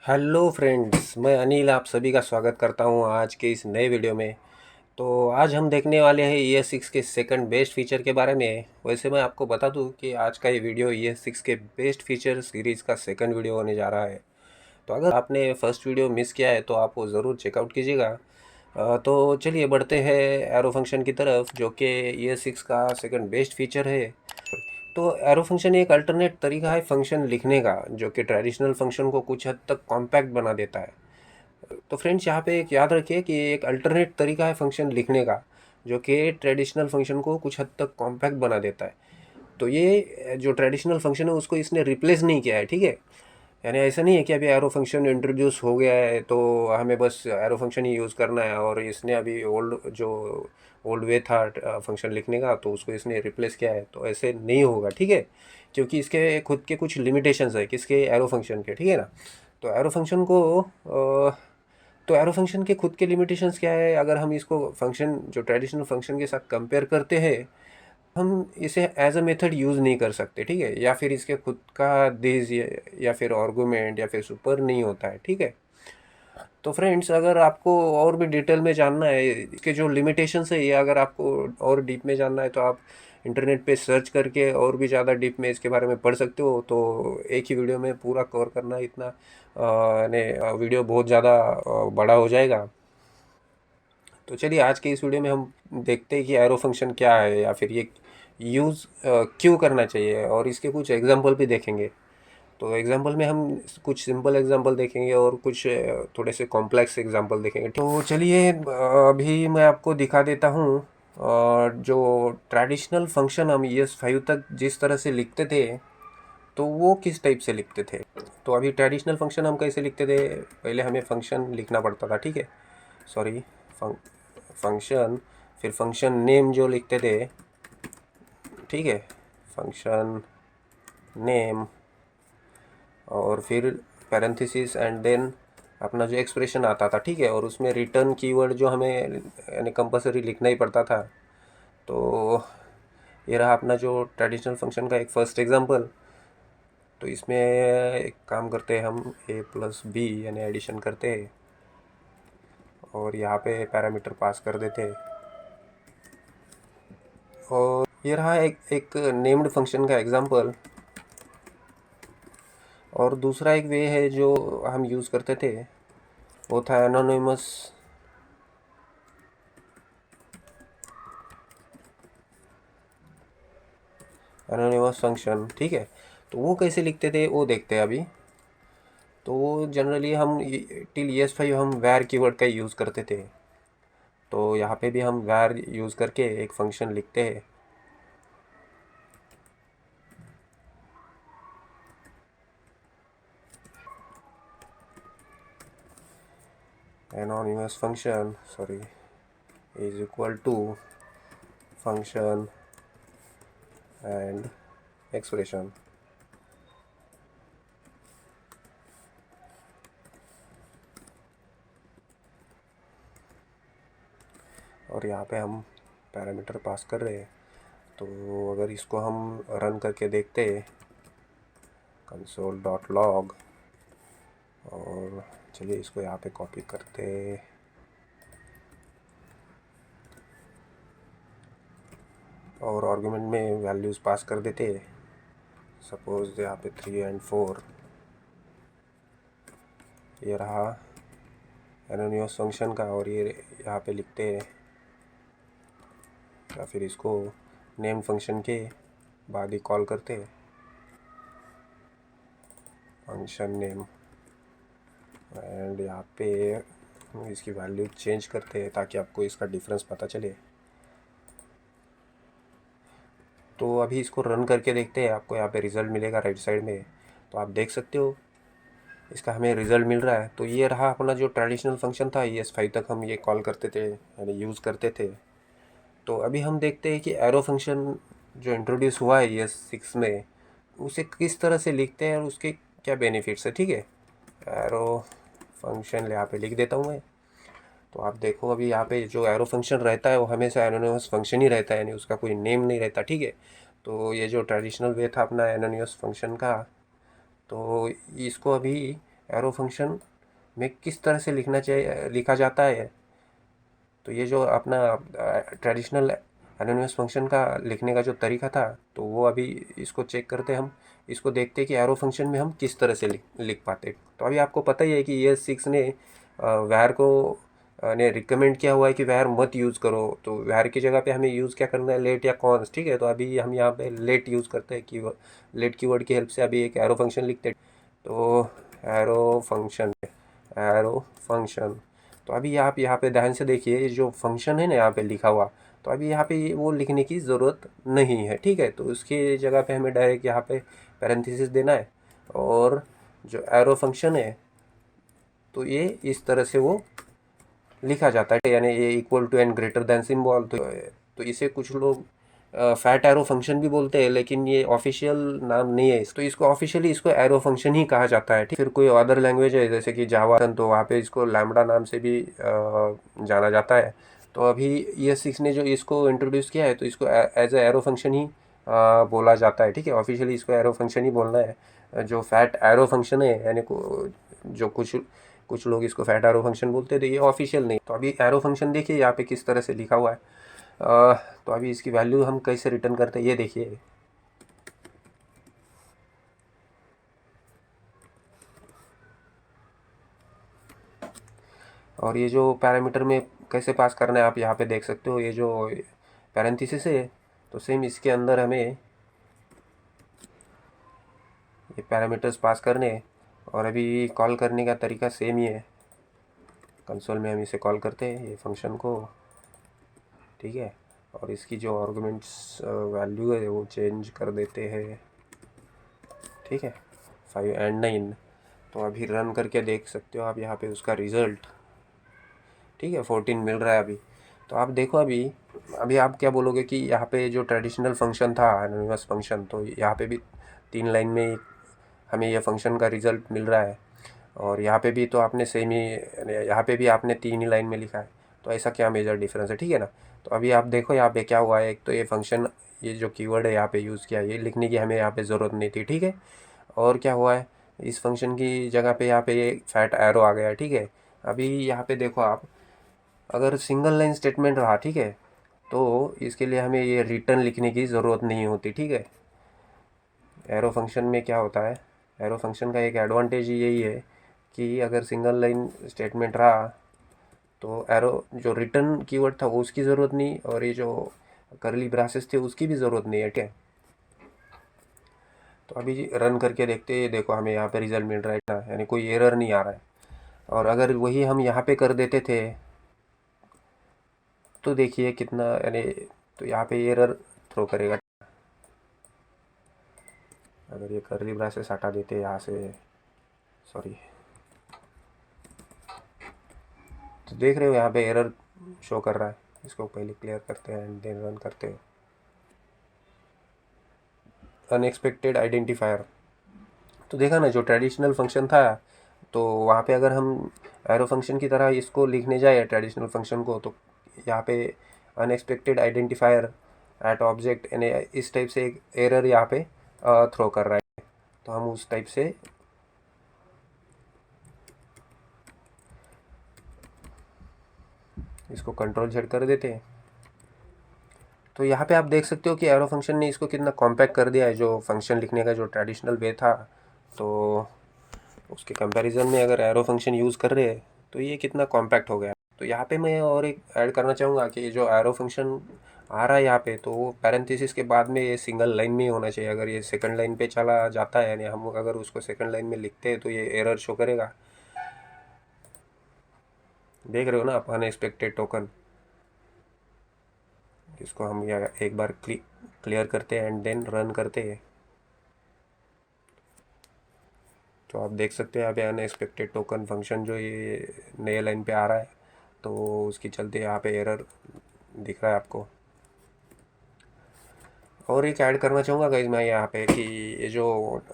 Hello friends, मैं अनिल आप सभी का स्वागत करता हूं आज के इस नए वीडियो में। तो आज हम देखने वाले हैं ES6 के सेकंड बेस्ट फीचर के बारे में। वैसे मैं आपको बता दूं कि आज का ये वीडियो ES6 के बेस्ट फीचर सीरीज़ का सेकंड वीडियो होने जा रहा है। तो अगर आपने फर्स्ट वीडियो मिस किया है तो आप वो ज़रूर चेकआउट कीजिएगा। तो चलिए बढ़ते हैं एरो फंक्शन की तरफ, जो कि ES6 का सेकंड बेस्ट फीचर है। तो एरो फंक्शन एक अल्टरनेट तरीका है फंक्शन लिखने का, जो कि ट्रेडिशनल फंक्शन को कुछ हद तक कॉम्पैक्ट बना देता है। तो फ्रेंड्स, यहाँ पे एक याद रखिए कि एक अल्टरनेट तरीका है फंक्शन लिखने का, जो कि ट्रेडिशनल फंक्शन को कुछ हद तक कॉम्पैक्ट बना देता है। तो ये जो ट्रेडिशनल फंक्शन है उसको इसने रिप्लेस नहीं किया है, ठीक है। यानी ऐसा नहीं है कि अभी एरो फंक्शन इंट्रोड्यूस हो गया है तो हमें बस एरो फंक्शन ही यूज़ करना है, और इसने अभी ओल्ड वे था फंक्शन लिखने का तो उसको इसने रिप्लेस किया है, तो ऐसे नहीं होगा, ठीक है। क्योंकि इसके खुद के कुछ लिमिटेशंस है किसके, एरो फंक्शन के, ठीक है ना। तो एरो फंक्शन को तो एरो फंक्शन के खुद के लिमिटेशंस क्या है, अगर हम इसको फंक्शन जो ट्रेडिशनल फंक्शन के साथ कंपेयर करते हैं, हम इसे एज अ मेथड यूज़ नहीं कर सकते, ठीक है। या फिर इसके खुद का दिस या फिर आर्गूमेंट या फिर सुपर नहीं होता है, ठीक है। तो फ्रेंड्स, अगर आपको और भी डिटेल में जानना है इसके जो लिमिटेशंस है, या अगर आपको और डीप में जानना है तो आप इंटरनेट पे सर्च करके और भी ज़्यादा डीप में इसके बारे में पढ़ सकते हो। तो एक ही वीडियो में पूरा कवर करना इतना ने वीडियो बहुत ज़्यादा बड़ा हो जाएगा। तो चलिए आज के इस वीडियो में हम देखते हैं कि एरो फंक्शन क्या है, या फिर ये यूज़ क्यों करना चाहिए, और इसके कुछ एग्जांपल भी देखेंगे। तो एग्जांपल में हम कुछ सिंपल एग्जांपल देखेंगे और कुछ थोड़े से कॉम्प्लेक्स एग्जांपल देखेंगे। तो चलिए अभी मैं आपको दिखा देता हूँ जो ट्रेडिशनल फंक्शन हम ES5 तक जिस तरह से लिखते थे, तो वो किस टाइप से लिखते थे। तो अभी ट्रेडिशनल फंक्शन हम कैसे लिखते थे, पहले हमें फंक्शन लिखना पड़ता था, ठीक है। सॉरी, फंक्शन, फिर फंक्शन नेम जो लिखते थे, ठीक है, फंक्शन नेम, और फिर पैरेंथेसिस एंड देन अपना जो एक्सप्रेशन आता था, ठीक है। और उसमें रिटर्न कीवर्ड जो हमें यानी कंपलसरी लिखना ही पड़ता था। तो ये रहा अपना जो ट्रेडिशनल फंक्शन का एक फर्स्ट एग्जांपल। तो इसमें एक काम करते हैं, हम A+B यानी एडिशन करते हैं, और यहाँ पे पैरामीटर पास कर देते हैं। और ये रहा एक नेम्ड फंक्शन का एग्जांपल। और दूसरा एक वे है जो हम यूज़ करते थे, वो था एनोनिमस फंक्शन, ठीक है। तो वो कैसे लिखते थे वो देखते हैं अभी। तो वो जनरली हम टिल ES5 हम वैर कीवर्ड का यूज़ करते थे। तो यहाँ पे भी हम वैर यूज़ करके एक फंक्शन लिखते हैं। Anonymous function sorry is equal to function and expression. और यहाँ पे हम पैरामीटर पास कर रहे हैं। तो अगर इसको हम रन करके देखते हैं console.log, और चलिए इसको यहाँ पे कॉपी करते, और आर्गुमेंट में वैल्यूज़ पास कर देते। सपोज यहाँ पे 3 एंड 4, ये रहा एनोनिमस फंक्शन का, और ये यहाँ पे लिखते हैं, या फिर इसको नेम फंक्शन के बाद ही कॉल करते हैं, फंक्शन नेम, एंड यहाँ पे इसकी वैल्यू चेंज करते हैं ताकि आपको इसका डिफरेंस पता चले। तो अभी इसको रन करके देखते हैं, आपको यहाँ पे रिज़ल्ट मिलेगा राइट साइड में। तो आप देख सकते हो इसका हमें रिज़ल्ट मिल रहा है। तो ये रहा अपना जो ट्रेडिशनल फंक्शन था, ES5 तक हम ये कॉल करते थे यानी यूज़ करते थे। तो अभी हम देखते हैं कि एरो फंक्शन जो इंट्रोड्यूस हुआ है ES6 में, उसे किस तरह से लिखते हैं और उसके क्या बेनिफिट्स है, ठीक है। एरो फंक्शन यहाँ पे लिख देता हूँ मैं। तो आप देखो अभी यहाँ पे जो एरो फंक्शन रहता है वो हमेशा एनोनिमस फंक्शन ही रहता है, यानी उसका कोई नेम नहीं रहता, ठीक है। तो ये जो ट्रेडिशनल वे था अपना एनोनिमस फंक्शन का, तो इसको अभी एरो फंक्शन में किस तरह से लिखा जाता है। तो ये जो अपना ट्रेडिशनल एनोनिमस फंक्शन का लिखने का जो तरीका था, तो वो अभी इसको चेक करते हम, इसको देखते हैं कि एरो फंक्शन में हम किस तरह से लिख पाते। तो अभी आपको पता ही है कि ES6 ने वैर को ने रिकमेंड किया हुआ है कि वैर मत यूज़ करो। तो वैर की जगह पे हमें यूज़ क्या करना है, लेट या कॉन्स, ठीक है। तो अभी हम यहाँ पे लेट यूज़ करते हैं, की लेट कीवर्ड की हेल्प से अभी एक एरो फंक्शन लिखते हैं। तो एरो फंक्शन, तो अभी आप यहाँ पे ध्यान से देखिए, जो फंक्शन है ना यहाँ पे लिखा हुआ, तो अभी यहाँ पे वो लिखने की ज़रूरत नहीं है, ठीक है। तो उसकी जगह पे हमें डायरेक्ट यहाँ पे पैरेंथेसिस देना है, और जो एरो फंक्शन है तो ये इस तरह से वो लिखा जाता है, यानी ये equal to and greater than symbol. तो इसे कुछ लोग फैट एरो फंक्शन भी बोलते हैं, लेकिन ये ऑफिशियल नाम नहीं है। तो इसको ऑफिशियली इसको एरो फंक्शन ही कहा जाता है, ठीक। फिर कोई अदर लैंग्वेज है जैसे कि जावा, तो वहाँ पे इसको लैम्बडा नाम से भी जाना जाता है। तो अभी ES6 ने जो इसको इंट्रोड्यूस किया है, तो इसको एज ए एरो फंक्शन ही बोला जाता है, ठीक है। ऑफिशियली इसको एरो फंक्शन ही बोलना है। जो फैट एरो फंक्शन है, यानी जो कुछ लोग इसको फैट एरो फंक्शन बोलते हैं, तो ये ऑफिशियल नहीं। तो अभी एरो फंक्शन देखिए यहाँ पे किस तरह से लिखा हुआ है। तो अभी इसकी वैल्यू हम कैसे रिटर्न करते हैं, ये देखिए। और ये जो पैरामीटर में कैसे पास करना है आप यहाँ पे देख सकते हो, ये जो पैरेंथेसिस है, तो सेम इसके अंदर हमें ये पैरामीटर्स पास करने हैं। और अभी कॉल करने का तरीका सेम ही है, कंसोल में हम इसे कॉल करते हैं ये फंक्शन को, ठीक है। और इसकी जो आर्गुमेंट्स वैल्यू है वो चेंज कर देते हैं, ठीक है, 5 एंड 9। तो अभी रन करके देख सकते हो आप यहाँ पे उसका रिज़ल्ट, ठीक है, 14 मिल रहा है अभी। तो आप देखो अभी अभी आप क्या बोलोगे कि यहाँ पे जो ट्रेडिशनल फंक्शन था एनोनिमस फंक्शन, तो यहाँ पे भी 3 लाइन में हमें यह फंक्शन का रिज़ल्ट मिल रहा है, और यहाँ पे भी तो आपने सेम ही, यहाँ पे भी आपने 3 ही लाइन में लिखा है। तो ऐसा क्या मेजर डिफरेंस है, ठीक है ना। तो अभी आप देखो यहाँ पे क्या हुआ है, एक तो ये फंक्शन, ये जो कीवर्ड है यहाँ पे यूज़ किया, ये लिखने की हमें यहाँ पे ज़रूरत नहीं थी, ठीक है। और क्या हुआ है, इस फंक्शन की जगह पे यहाँ पे ये फैट एरो आ गया, ठीक है। अभी यहाँ पे देखो आप, अगर सिंगल लाइन स्टेटमेंट रहा, ठीक है, तो इसके लिए हमें ये रिटर्न लिखने की ज़रूरत नहीं होती, ठीक है। एरो फंक्शन में क्या होता है, एरो फंक्शन का एक एडवांटेज यही है कि अगर सिंगल लाइन स्टेटमेंट रहा, तो एरो जो रिटर्न कीवर्ड था उसकी ज़रूरत नहीं, और ये जो करली ब्रासेस थे उसकी भी ज़रूरत नहीं है, ठीक है। तो अभी रन करके देखते हैं, देखो हमें यहाँ पे रिज़ल्ट मिल रहा है ना, यानी कोई एरर नहीं आ रहा है। और अगर वही हम यहाँ पे कर देते थे, तो देखिए कितना, यानी तो यहाँ पे एरर थ्रो करेगा। अगर ये करली ब्रासेस हटा देते यहाँ से, सॉरी, तो देख रहे हो यहाँ पे एरर शो कर रहा है। इसको पहले क्लियर करते हैं एंड देन रन करते हैं। अनएक्सपेक्टेड आइडेंटिफायर, तो देखा ना, जो ट्रेडिशनल फंक्शन था, तो वहाँ पे अगर हम एरो फंक्शन की तरह इसको लिखने जाए ट्रेडिशनल फंक्शन को, तो यहाँ पे अनएक्सपेक्टेड आइडेंटिफायर एट ऑब्जेक्ट, यानी इस टाइप से एक एरर यहाँ पे थ्रो कर रहा है। तो हम उस टाइप से इसको कंट्रोल Z कर देते हैं। तो यहाँ पे आप देख सकते हो कि एरो फंक्शन ने इसको कितना कॉम्पैक्ट कर दिया है, जो फंक्शन लिखने का जो ट्रेडिशनल वे था, तो उसके कंपैरिजन में अगर एरो फंक्शन यूज़ कर रहे हैं तो ये कितना कॉम्पैक्ट हो गया। तो यहाँ पे मैं और एक ऐड करना चाहूँगा कि जो एरो फंक्शन आ रहा है यहाँ पे, तो वो पैरेंथेसिस के बाद में ये सिंगल लाइन में ही होना चाहिए। अगर ये सेकंड लाइन पे चला जाता है, यानी हम अगर उसको सेकंड लाइन में लिखते हैं, तो ये एरर शो करेगा। देख रहे हो ना आप, अनएक्सपेक्टेड टोकन। इसको हम एक बार क्लियर करते हैं एंड देन रन करते हैं। तो आप देख सकते हैं यहाँ पे अनएक्सपेक्टेड टोकन फंक्शन जो ये नए लाइन पे आ रहा है, तो उसके चलते यहाँ पे एरर दिख रहा है आपको। और एक ऐड करना चाहूँगा गाइस मैं यहाँ पे कि ये जो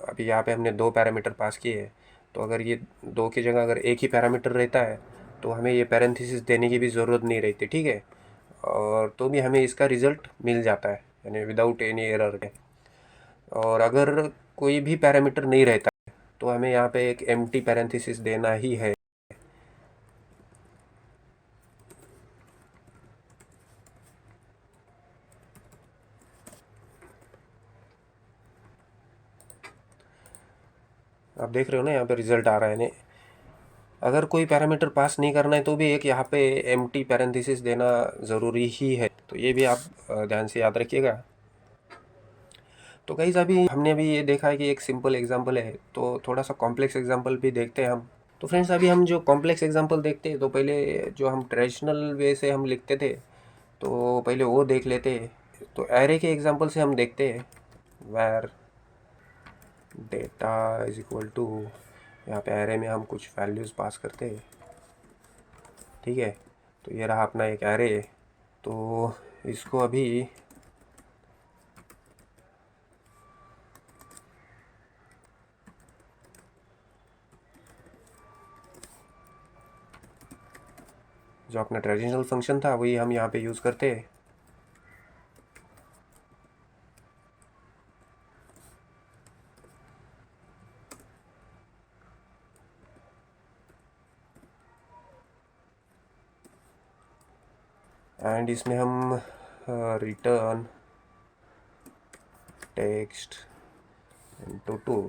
अभी यहाँ पे हमने 2 पैरामीटर पास किए हैं, तो अगर ये 2 की जगह अगर एक ही पैरामीटर रहता है, तो हमें ये पैरेंथेसिस देने की भी ज़रूरत नहीं रहती, ठीक है। और तो भी हमें इसका रिज़ल्ट मिल जाता है, यानी विदाउट एनी एरर के। और अगर कोई भी पैरामीटर नहीं रहता, तो हमें यहाँ पे एक एम्प्टी पैरेंथेसिस देना ही है। आप देख रहे हो ना, यहाँ पे रिजल्ट आ रहा है ने। अगर कोई पैरामीटर पास नहीं करना है तो भी एक यहाँ पे एम्प्टी पैरेंथेसिस देना ज़रूरी ही है, तो ये भी आप ध्यान से याद रखिएगा। तो गाइस हमने अभी ये देखा है कि एक सिंपल एग्जांपल है, तो थोड़ा सा कॉम्प्लेक्स एग्जांपल भी देखते हैं हम। तो फ्रेंड्स, अभी हम जो कॉम्प्लेक्स एग्जांपल देखते हैं, तो पहले जो हम ट्रेडिशनल वे से हम लिखते थे तो पहले वो देख लेते हैं। तो एरे के एग्जांपल से हम देखते हैं। वैर डेटा इज इक्वल टू, यहाँ पे एरे में हम कुछ वैल्यूज़ पास करते हैं, ठीक है। तो ये रहा अपना एक एरे। तो इसको अभी जो अपना ट्रेडिशनल फंक्शन था वही हम यहाँ पे यूज़ करते हैं। एंड इसमें हम रिटर्न टेक्स्ट इनटू 2,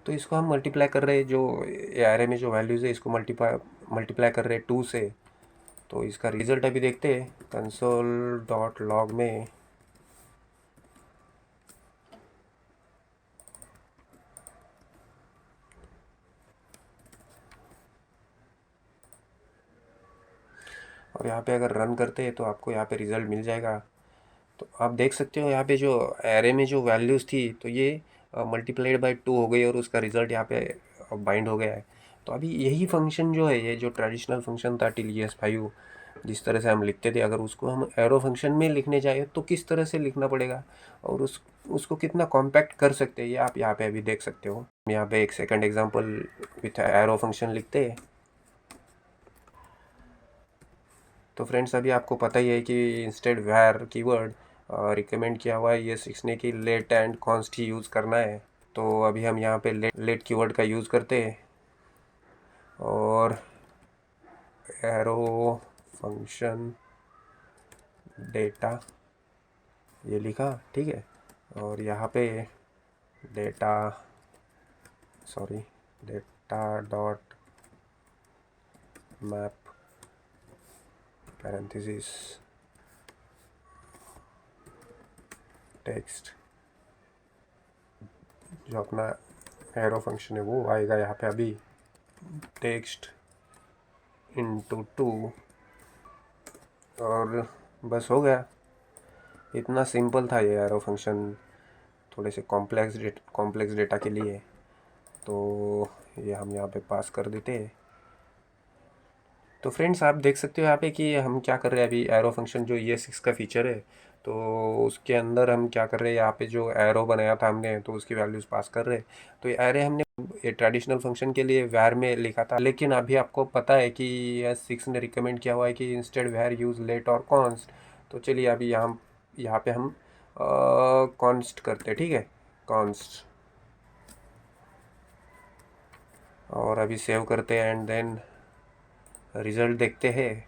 तो इसको हम मल्टीप्लाई कर रहे हैं, जो एरे में जो वैल्यूज़ है इसको मल्टीप्लाई कर रहे हैं 2 से। तो इसका रिज़ल्ट अभी देखते हैं कंसोल डॉट लॉग में। और यहाँ पे अगर रन करते हैं तो आपको यहाँ पे रिज़ल्ट मिल जाएगा। तो आप देख सकते हो यहाँ पे जो एरे में जो वैल्यूज़ थी तो ये मल्टीप्लाइड बाय 2 हो गई और उसका रिज़ल्ट यहाँ पे बाइंड हो गया है। तो अभी यही फंक्शन जो है, ये जो ट्रेडिशनल फंक्शन था TLS5 जिस तरह से हम लिखते थे, अगर उसको हम एरो फंक्शन में लिखने जाए तो किस तरह से लिखना पड़ेगा और उसको कितना कॉम्पैक्ट कर सकते हैं, ये आप यहाँ पे अभी देख सकते हो। यहाँ पे एक second example with arrow function लिखते हैं। तो फ्रेंड्स, अभी आपको पता ही है कि इंस्टेड वैर कीवर्ड रिकमेंड किया हुआ है ये सीखने की लेट एंड कॉन्स्ट ही यूज़ करना है। तो अभी हम यहाँ पे लेट कीवर्ड का यूज़ करते हैं और एरो फंक्शन डेटा ये लिखा, ठीक है। और यहाँ पे data dot map parenthesis text, जो अपना एरो फंक्शन है वो आएगा यहाँ पे अभी टेक्स्ट इनटू 2। और बस हो गया, इतना सिंपल था ये एरो फंक्शन, थोड़े से कॉम्प्लेक्स डेटा के लिए। तो ये हम यहाँ पे पास कर देते हैं। तो फ्रेंड्स, आप देख सकते हो यहाँ पे कि हम क्या कर रहे हैं अभी। एरो फंक्शन जो ES6 का फीचर है, तो उसके अंदर हम क्या कर रहे हैं, यहाँ पे जो एरो बनाया था हमने तो उसकी वैल्यूज़ पास कर रहे हैं। तो ये एरे हमने ये ट्रेडिशनल फंक्शन के लिए वैर में लिखा था, लेकिन अभी आपको पता है कि ES6 ने रिकमेंड किया हुआ है कि इंस्टेड वैर यूज़ लेट और कॉन्स्ट। तो चलिए अभी यहाँ पे हम कॉन्स्ट करते हैं, ठीक है, कॉन्स्ट। और अभी सेव करते हैं एंड देन रिज़ल्ट देखते हैं।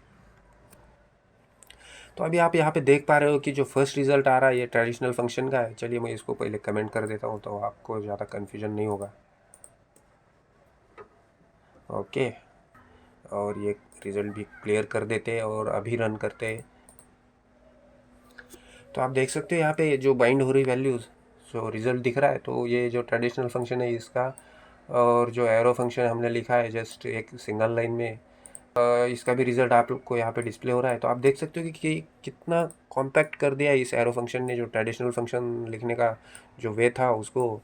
तो अभी आप यहाँ पे देख पा रहे हो कि जो फर्स्ट रिज़ल्ट आ रहा है ये ट्रेडिशनल फंक्शन का है। चलिए मैं इसको पहले कमेंट कर देता हूँ तो आपको ज़्यादा कन्फ्यूजन नहीं होगा। ओके, और ये रिज़ल्ट भी क्लियर कर देते हैं और अभी रन करते हैं। तो आप देख सकते हो यहाँ पे जो बाइंड हो रही वैल्यूज़, जो रिज़ल्ट दिख रहा है, तो ये जो ट्रेडिशनल फंक्शन है इसका, और जो एरो फंक्शन हमने लिखा है जस्ट एक सिंगल लाइन में, इसका भी रिज़ल्ट आप लोग को यहाँ पे डिस्प्ले हो रहा है। तो आप देख सकते हो कि कितना कॉम्पैक्ट कर दिया इस एरो फंक्शन ने, जो ट्रेडिशनल फंक्शन लिखने का जो वे था उसको।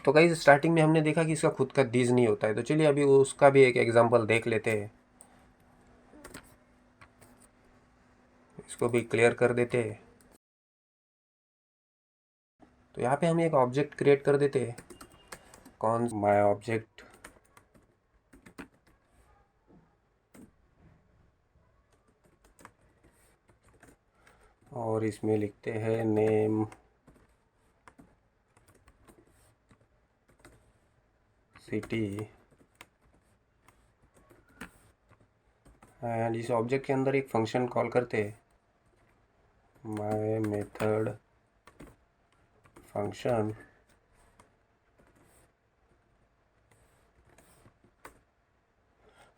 तो गाइस, स्टार्टिंग में हमने देखा कि इसका खुद का दीज नहीं होता है, तो चलिए अभी उसका भी एक एग्जांपल देख लेते हैं। इसको भी क्लियर कर देते हैं। तो यहाँ पे हम एक ऑब्जेक्ट क्रिएट कर देते हैं, कौन माय ऑब्जेक्ट, और इसमें लिखते हैं नेम सिटी एंड इस ऑब्जेक्ट के अंदर एक फंक्शन कॉल करते हैं, माय मेथड फंक्शन,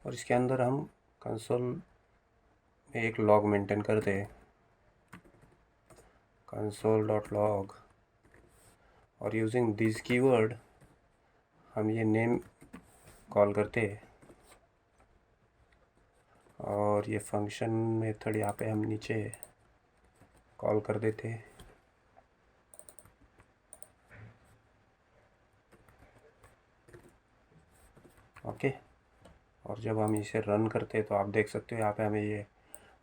और इसके अंदर हम कंसोल में एक लॉग मेंटेन करते हैं, console.log, और यूजिंग दिस कीवर्ड हम ये नेम कॉल करते हैं, और ये फंक्शन मेथड यहाँ पे हम नीचे कॉल कर देते हैं। ओके, और जब हम इसे रन करते हैं तो आप देख सकते हो यहाँ पे हमें ये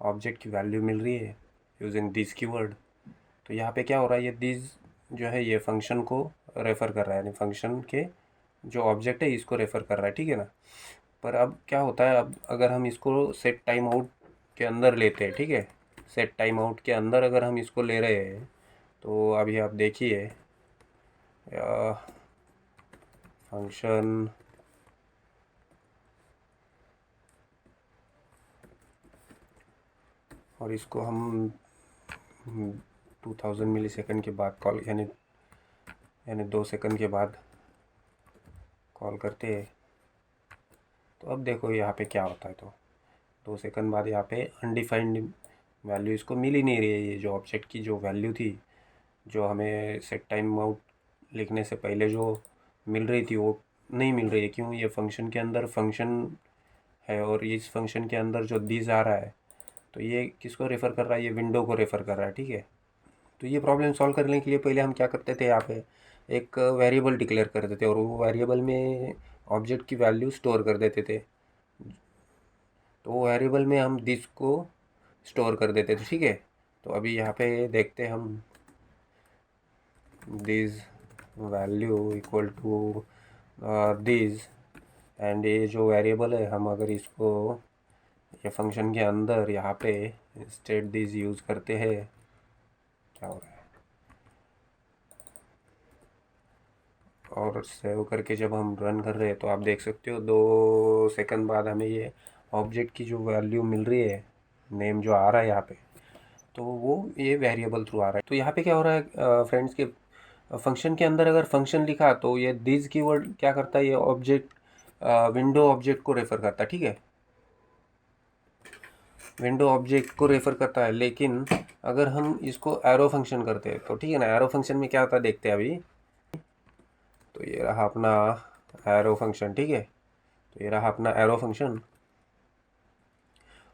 ऑब्जेक्ट की वैल्यू मिल रही है यूजिंग दिस कीवर्ड। तो यहाँ पे क्या हो रहा है, ये दिस जो है ये फंक्शन को रेफ़र कर रहा है, यानी फंक्शन के जो ऑब्जेक्ट है इसको रेफ़र कर रहा है, ठीक है ना। पर अब क्या होता है, अब अगर हम इसको सेट टाइम आउट के अंदर लेते हैं, ठीक है, सेट टाइम आउट के अंदर अगर हम इसको ले रहे हैं तो अभी आप देखिए फंक्शन और इसको हम 2000 मिली सेकेंड के बाद कॉल यानी 2 सेकंड के बाद कॉल करते हैं। तो अब देखो यहाँ पे क्या होता है, तो 2 सेकंड बाद यहाँ पे अनडिफाइंड वैल्यू इसको मिल ही नहीं रही है। ये जो ऑब्जेक्ट की जो वैल्यू थी, जो हमें सेट टाइम आउट लिखने से पहले जो मिल रही थी वो नहीं मिल रही है। क्यों? ये फंक्शन के अंदर फंक्शन है और इस फंक्शन के अंदर जो दिस आ रहा है तो ये किसको रेफ़र कर रहा है, ये विंडो को रेफ़र कर रहा है, ठीक है। तो ये प्रॉब्लम सॉल्व करने के लिए पहले हम क्या करते थे, यहाँ पे एक वेरिएबल डिक्लेयर कर देते और वो वेरिएबल में ऑब्जेक्ट की वैल्यू स्टोर कर देते थे। तो वो वेरिएबल में हम दिस को स्टोर कर देते थे, ठीक है। तो अभी यहाँ पे देखते हैं हम this value equal to this, and ये जो वेरिएबल है हम अगर इसको ये फंक्शन के अंदर यहाँ पे स्टेट दिस यूज़ करते हैं, क्या हो रहा है, और सेव करके जब हम रन कर रहे हैं तो आप देख सकते हो 2 सेकंड बाद हमें ये ऑब्जेक्ट की जो वैल्यू मिल रही है, नेम जो आ रहा है यहाँ पे, तो वो ये वेरिएबल थ्रू आ रहा है। तो यहाँ पे क्या हो रहा है फ्रेंड्स के फंक्शन के अंदर अगर फंक्शन लिखा तो ये दिस कीवर्ड क्या करता है, ये ऑब्जेक्ट विंडो ऑब्जेक्ट को रेफ़र करता है, ठीक है, विंडो ऑब्जेक्ट को रेफ़र करता है। लेकिन अगर हम इसको एरो फंक्शन करते हैं तो ठीक है ना, एरो फंक्शन में क्या होता है देखते हैं अभी। तो ये रहा अपना एरो फंक्शन, ठीक है, तो ये रहा अपना एरो फंक्शन,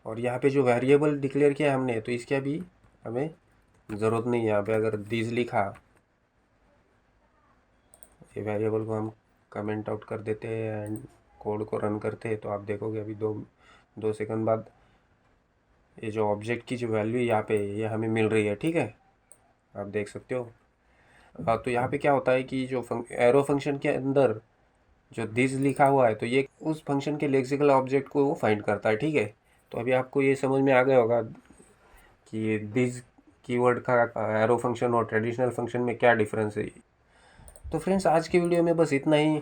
और यहाँ पे जो वेरिएबल डिक्लेयर किया है हमने तो इसके अभी हमें ज़रूरत नहीं है। यहाँ पे अगर दिस लिखा, ये वेरिएबल को हम कमेंट आउट कर देते हैं एंड कोड को रन करते हैं तो आप देखोगे अभी दो सेकंड बाद ये जो ऑब्जेक्ट की जो वैल्यू यहाँ पे ये हमें मिल रही है, ठीक है, आप देख सकते हो। तो यहाँ पे क्या होता है कि जो एरो फंक्शन के अंदर जो दिस लिखा हुआ है तो ये उस फंक्शन के लेक्सिकल ऑब्जेक्ट को वो फाइंड करता है, ठीक है। तो अभी आपको ये समझ में आ गया होगा कि दिस कीवर्ड का एरो फंक्शन और ट्रेडिशनल फंक्शन में क्या डिफरेंस है। तो फ्रेंड्स आज की वीडियो में बस इतना ही।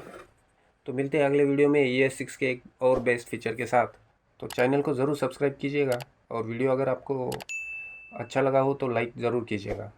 तो मिलते हैं अगले वीडियो में ES6 के एक और बेस्ट फीचर के साथ। तो चैनल को ज़रूर सब्सक्राइब कीजिएगा और वीडियो अगर आपको अच्छा लगा हो तो लाइक ज़रूर कीजिएगा।